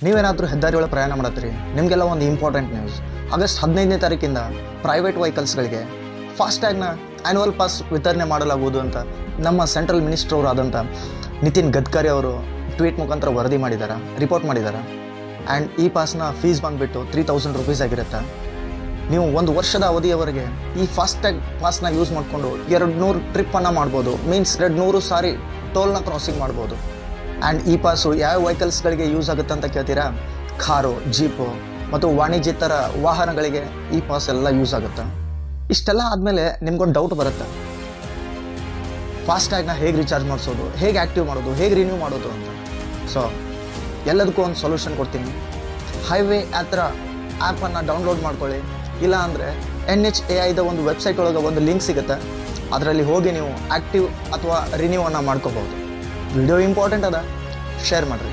ನೀವೇನಾದರೂ ಹೆದ್ದಾರಿ ಒಳಗೆ ಪ್ರಯಾಣ ಮಾಡತ್ತೀರಿ, ನಿಮಗೆಲ್ಲ ಒಂದು ಇಂಪಾರ್ಟೆಂಟ್ ನ್ಯೂಸ್. ಆಗಸ್ಟ್ 15ನೇ ತಾರೀಕಿಂದ ಪ್ರೈವೇಟ್ ವೆಹಿಕಲ್ಸ್ಗಳಿಗೆ ಫಾಸ್ಟ್ಯಾಗ್ನ ಆ್ಯನ್ಯುವಲ್ ಪಾಸ್ ವಿತರಣೆ ಮಾಡಲಾಗುವುದು ಅಂತ ನಮ್ಮ ಸೆಂಟ್ರಲ್ ಮಿನಿಸ್ಟರ್ ಅವರು ಆದಂಥ ನಿತಿನ್ ಗಡ್ಕರಿ ಅವರು ಟ್ವೀಟ್ ಮುಖಾಂತರ ವರದಿ ಮಾಡಿದ್ದಾರೆ, ರಿಪೋರ್ಟ್ ಮಾಡಿದ್ದಾರೆ. ಆ್ಯಂಡ್ ಈ ಪಾಸ್ನ ಫೀಸ್ ಬಂದುಬಿಟ್ಟು 3000 ರೂಪೀಸ್ ಆಗಿರುತ್ತೆ. ನೀವು 1 ವರ್ಷದ ಅವಧಿಯವರೆಗೆ ಈ ಫಾಸ್ಟ್ಯಾಗ್ ಪಾಸ್ನ ಯೂಸ್ ಮಾಡಿಕೊಂಡು 200 ಟ್ರಿಪ್ಪನ್ನು ಮಾಡ್ಬೋದು. ಮೀನ್ಸ್ 200 ಸಾರಿ ಟೋಲ್ನ ಕ್ರಾಸಿಂಗ್ ಮಾಡ್ಬೋದು. ಆ್ಯಂಡ್ ಈ ಪಾಸು ಯಾವ ವೆಹಿಕಲ್ಸ್ಗಳಿಗೆ ಯೂಸ್ ಆಗುತ್ತೆ ಅಂತ ಕೇಳ್ತೀರಾ? ಕಾರು, ಜೀಪು ಮತ್ತು ವಾಣಿಜ್ಯೇತರ ವಾಹನಗಳಿಗೆ ಈ ಪಾಸ್ ಎಲ್ಲ ಯೂಸ್ ಆಗುತ್ತೆ. ಇಷ್ಟೆಲ್ಲ ಆದಮೇಲೆ ನಿಮ್ಗೊಂದು ಡೌಟ್ ಬರುತ್ತೆ, ಫಾಸ್ಟ್ಯಾಗ್ನ ಹೇಗೆ ರೀಚಾರ್ಜ್ ಮಾಡಿಸೋದು, ಹೇಗೆ ಆ್ಯಕ್ಟಿವ್ ಮಾಡೋದು, ಹೇಗೆ ರಿನ್ಯೂ ಮಾಡೋದು ಅಂತ. ಸೊ ಎಲ್ಲದಕ್ಕೂ ಒಂದು ಸೊಲ್ಯೂಷನ್ ಕೊಡ್ತೀನಿ. ಹೈವೇ ಹತ್ರ ಆ್ಯಪನ್ನು ಡೌನ್ಲೋಡ್ ಮಾಡ್ಕೊಳ್ಳಿ. ಇಲ್ಲ ಅಂದರೆ NHAIದ ಒಂದು ವೆಬ್ಸೈಟ್ ಒಳಗೆ ಒಂದು ಲಿಂಕ್ ಸಿಗುತ್ತೆ, ಅದರಲ್ಲಿ ಹೋಗಿ ನೀವು ಆ್ಯಕ್ಟಿವ್ ಅಥವಾ ರಿನ್ಯೂವನ್ನು ಮಾಡ್ಕೋಬೋದು. ವಿಡಿಯೋ ಇಂಪಾರ್ಟೆಂಟ್ ಅದ, ಶೇರ್ ಮಾಡಿರಿ.